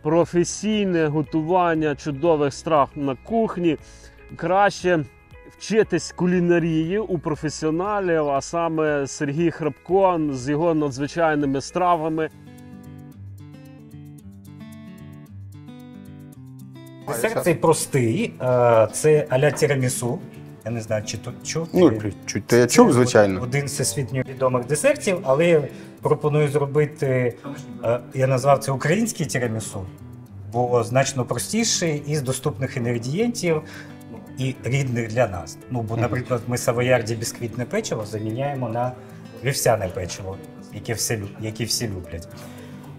професійне готування чудових страв на кухні. Краще вчитись кулінарії у професіоналів, а саме Сергій Храпко з його надзвичайними стравами. Десерт цей простий, це а-ля тірамісу. Я не знаю, чи тут чув. Ну, чуть, то я чув, звичайно. Один з всесвітньо відомих десертів, але я пропоную зробити, я назвав це український тірамісу, бо значно простіший, із доступних інгредієнтів і рідних для нас. Ну, бо, наприклад, ми савоярді бісквітне печиво заміняємо на вівсяне печиво, яке всі люблять.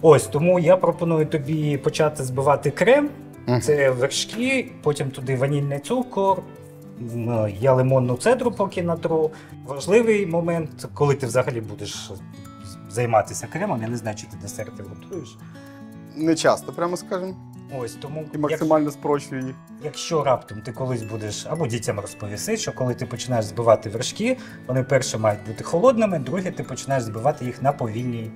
Ось, тому я пропоную тобі почати збивати крем. Це вершки, потім туди ванільний цукор, я лимонну цедру поки натру. Важливий момент, коли ти взагалі будеш займатися кремом, я не знаю, чи ти десерти готуєш. Не часто, прямо скажемо. Ось, тому І максимально спрощую їх. якщо раптом ти колись будеш, або дітям розповіси, що коли ти починаєш збивати вершки, вони перше мають бути холодними, друге ти починаєш збивати їх на повільній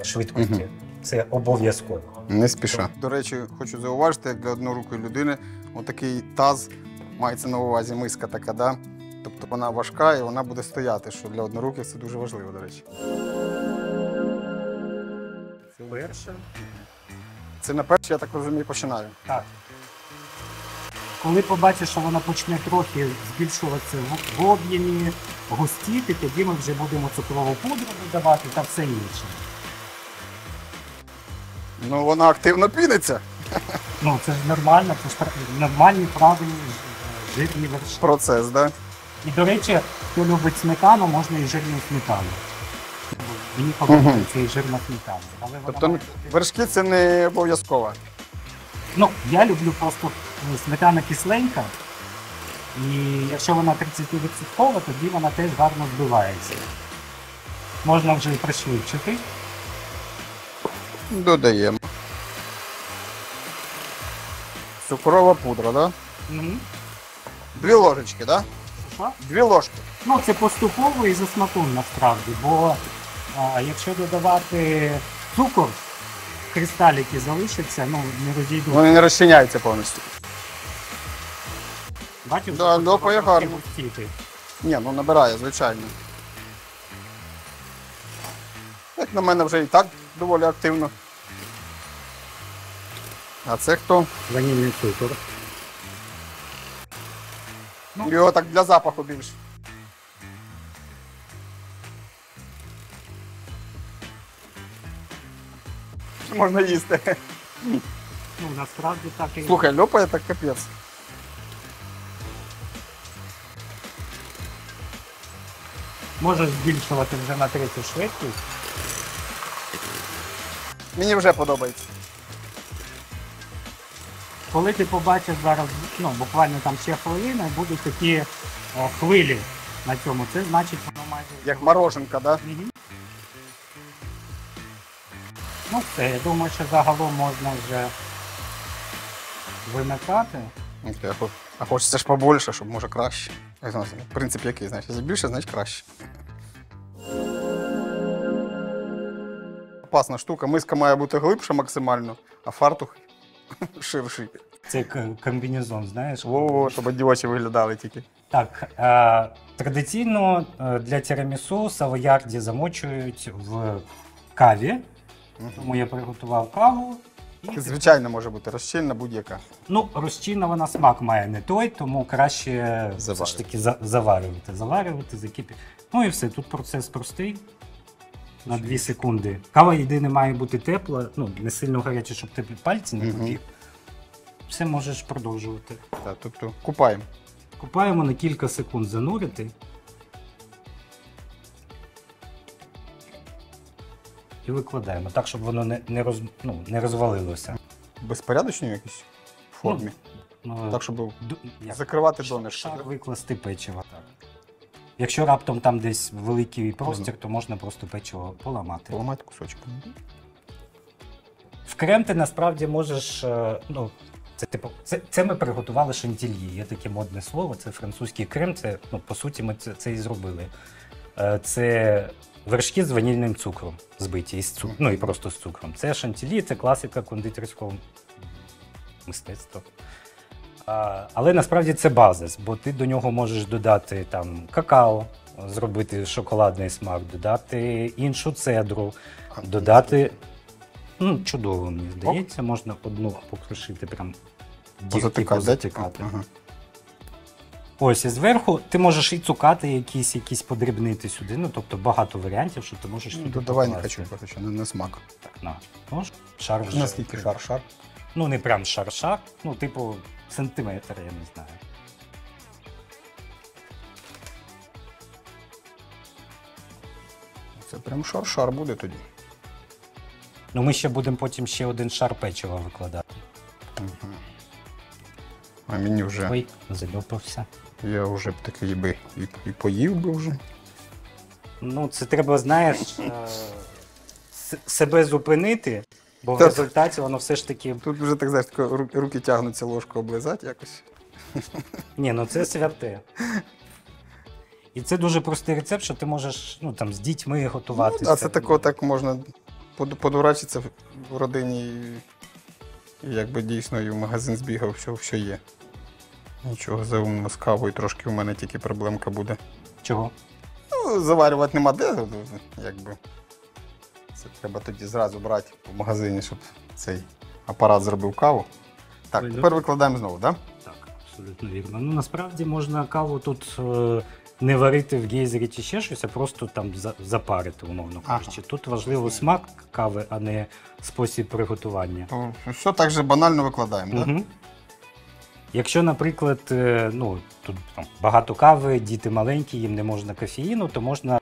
швидкості. Це обов'язково. Не спіша. До речі, хочу зауважити, як для однорукої людини, отакий таз, мається на увазі миска така, да? Тобто вона важка і вона буде стояти, що для одноруких це дуже важливо, до речі. Це перше. Це на перше, я так розумію, починаю. Так. Коли побачиш, що вона почне трохи збільшуватися в об'ємі, густіти, тоді ми вже будемо цукрову пудру додавати та все інше. Ну, вона активно піниться. Ну, це ж нормально, це ж нормальні, правильні, жирні вершки. Процес, да? І, до речі, хто любить сметану, можна і жирну сметану. Мені подобається і жирна сметана. Але вона Тобто має- вершки це не обов'язково. Ну, я люблю просто сметана кисленька. І якщо вона 30%, тоді вона теж гарно збивається. Можна вже і пришвидшити. Додаємо. Цукрова пудра, да? Мгм. 2 ложечки, да? Що? 2 ложки. Ну, це поступово і за смаком насправді, бо якщо додавати цукор, кристалики залишаться, ну, не розійдуться. Вони не розчиняються повністю. Бачиш, Да, лопає гарно. густіти. Ні, ну набирає, звичайно. Як на мене вже і так доволі активно. А це хто? Ванільний цукор. Його так для запаху більше. Можна їсти. Ну, насправді так і Слухай, льопає так капець. можеш збільшувати вже на третю швидкість. Мені вже подобається. Коли ти побачиш зараз, ну, буквально там ще хвилини, будуть такі хвилі на цьому, це значить, воно майже... Як мороженка, да? Мгм. Ну все, я думаю, що загалом можна вже вимикати. Окей, а хочеться ж побольше, щоб може краще. Я знаю, принцип який, знаєш, якщо більше, значить краще. Опасна штука, миска має бути глибша максимально, а фартух ширший. Це комбінезон, знаєш. Во-во, щоб одівачі виглядали тільки. Так, традиційно для тірамісу савоярді замочують в каві. Тому я приготував каву. І, Звичайно, може бути розчинна будь-яка. ну, розчинна вона смак має не той, тому краще все ж таки заварювати, закипіти. Ну і все, тут процес простий. На 2 секунди. Кава єдине має бути тепла, ну, не сильно гаряча, щоб тебе пальці не побіг. Все можеш продовжувати. Так, тобто купаємо. Купаємо на кілька секунд занурити. І викладаємо так, щоб воно не розвалилося. Безпорядочній якійсь формі. Ну, Так, щоб як? закривати донышко. Шар Так? викласти печиво. Так. Якщо раптом там десь великий простір, то можна просто печиво поламати. Поламати кусочком. В крем ти насправді можеш, ну, це ми приготували шантільї. Є таке модне слово, це французький крем, це, ну, по суті, ми це і зробили. Це вершки з ванільним цукром збиті, ну і просто з цукром. Це шантілі, це класика кондитерського мистецтва. Але насправді це базис, бо ти до нього можеш додати там какао, зробити шоколадний смак, додати іншу цедру, додати. Ну, чудово, мені здається, можна одну покрушити, прям Позатикати. Ага. Ось, і зверху ти можеш і цукати якісь подрібнити сюди, ну, тобто багато варіантів, що ти можеш сюди Давай не покласти. хочу, коротше, на смак. Так, на. Тож, шар вже. Наскільки шар? Ну, не прям шар-шар, ну, типу, сантиметр, я не знаю. Це прям шар буде тоді. Ну, ми ще будемо потім ще один шар печива викладати. Угу. А мені вже, Ой, зальопався. я вже б такий би і поїв би вже. Ну, це треба, знаєш, себе зупинити, бо в Так. результаті воно все ж таки. Тут вже так, знаєш, руки тягнуться ложку облизати якось. Ні, ну це святе. І це дуже простий рецепт, що ти можеш, ну, там, з дітьми готувати. Ну, а це такого так можна подурачитися в родині і якби дійсно і в магазин збігав, все є. Нічого заумного з кавою, трошки у мене тільки проблемка буде. Чого? Ну, заварювати нема де, якби. Це треба тоді зразу брати в магазині, щоб цей апарат зробив каву. Так, Ой, тепер викладаємо знову, так? Да? Так, абсолютно вірно. Ну, насправді можна каву тут не варити в гейзері чи ще щось, а просто там запарити, умовно кажучи. Тут важливо смак кави, а не спосіб приготування. То все так же банально викладаємо, так? Угу. Якщо, наприклад, ну, тут там, багато кави, діти маленькі, їм не можна кофеїну, то можна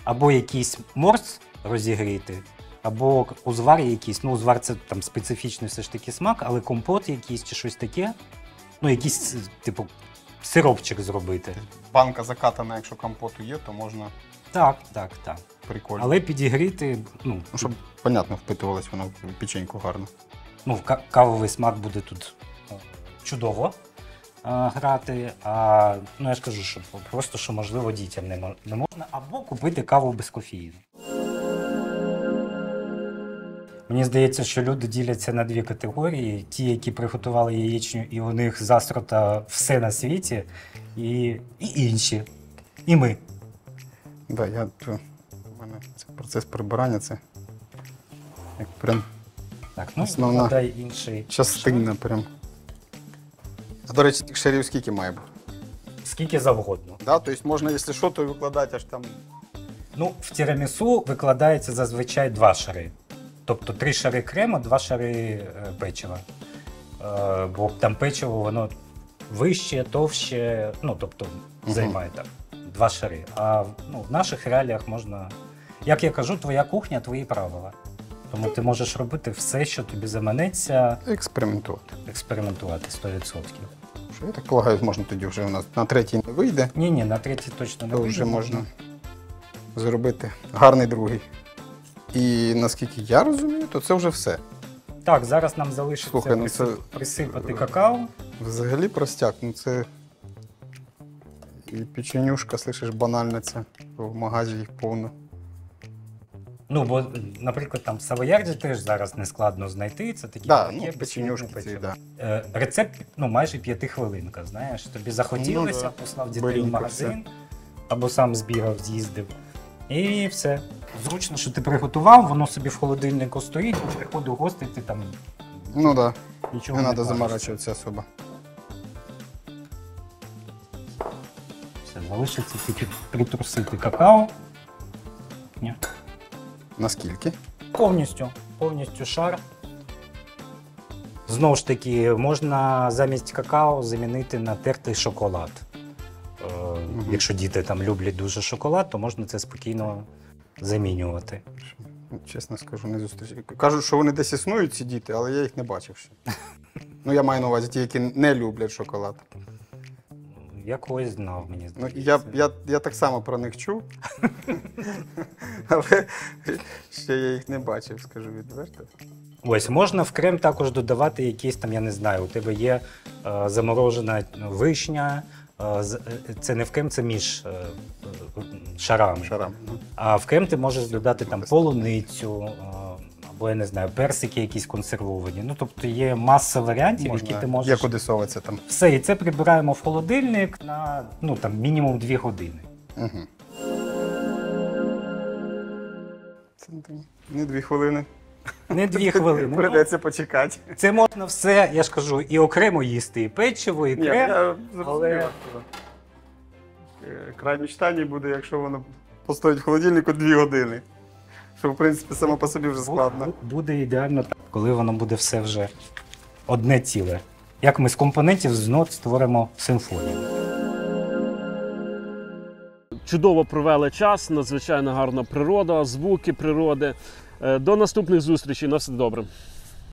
або якийсь морс розігріти, або узвар якийсь. Ну, узвар це там специфічний все ж таки смак, але компот якийсь чи щось таке. Ну, якийсь, типу, сиропчик зробити. Банка закатана, якщо компоту є, то можна Так. прикольно. Але підігріти, ну, Ну, щоб, понятно, впитувалось воно в печеньку гарно. ну, кавовий смак буде тут чудово грати. А, ну, я ж кажу, що просто, що можливо дітям не можна, або купити каву без кофеїну. Мені здається, що люди діляться на дві категорії. Ті, які приготували яєчню, і у них застрота все на світі, і інші. І ми. Да, у мене це процес прибирання, це як прям Так, ну, Основна викладай інший. частина прям. А до речі, тих шарів скільки має бути? Скільки завгодно. Да? Тобто можна, якщо що, то викладати аж там. Ну, в тірамісу викладається зазвичай 2 шари. Тобто 3 шари крему, 2 шари печива. Бо там печиво, воно вище, товще, ну, тобто займає так 2 шари. А ну, в наших реаліях можна, як я кажу, твоя кухня, твої правила. Тому ти можеш робити все, що тобі заманеться, Експериментувати. експериментувати 100%. Що, я так полагаю, можна тоді вже у нас на третій не вийде, Ні, на третій точно не то вийде. вже можна зробити гарний другий. І наскільки я розумію, то це вже все. Так, зараз нам залишиться Слухай, ну це- присипати какао. Взагалі простяк, ну це і печенюшка, слышиш, банальна ця, в магазі їх повно. Ну, бо, наприклад, там в Савоярді теж зараз не складно знайти. Це такі Да, таке ну, печенюшки печиво. ці, да. Рецепт, ну, майже 5-хвилинка, знаєш. Тобі захотілося, Ну, да. послав дітей в Берінько магазин, або сам збігав, з'їздив. І все. Зручно, що ти приготував, воно собі в холодильнику стоїть, приходив гості, ти там Ну так, нічого не не треба паришся. заморачуватися особо. Все, залишиться тільки притрусити какао. Ні. Наскільки? Повністю шар. Знову ж таки, можна замість какао замінити на тертий шоколад. Якщо діти там люблять дуже шоколад, то можна це спокійно замінювати. Чесно скажу, не зустрічаю. Кажуть, що вони десь існують, ці діти, але я їх не бачив ще. Ну, я маю на увазі ті, які не люблять шоколад. Я когось знав, мені Ну, здається. я так само про них чув. Але ще я їх не бачив, скажу відверто. Ось, можна в крем також додавати якісь там, я не знаю, у тебе є заморожена вишня, Це не в кем, це між шарами. Шарам. А в крем ти можеш додати там полуницю, або я не знаю, персики якісь консервовані. Ну, тобто є маса варіантів, які ти можеш. Як одесоваться там. Все, і це прибираємо в холодильник на мінімум 2 години. Угу. Це не 2 хвилини. Не 2 хвилини. Придеться почекати. Це можна все, я ж кажу, і окремо їсти, і печиво, і Ні, крем. я але- зрозумів. Край мечтання буде, якщо воно постоїть в холодильнику 2 години. Що, в принципі, само по собі вже складно. Буде ідеально так, коли воно буде все вже одне ціле. Як ми з компонентів знов створимо симфонію. Чудово провели час, надзвичайно гарна природа, звуки природи. До наступних зустрічей. На все добре.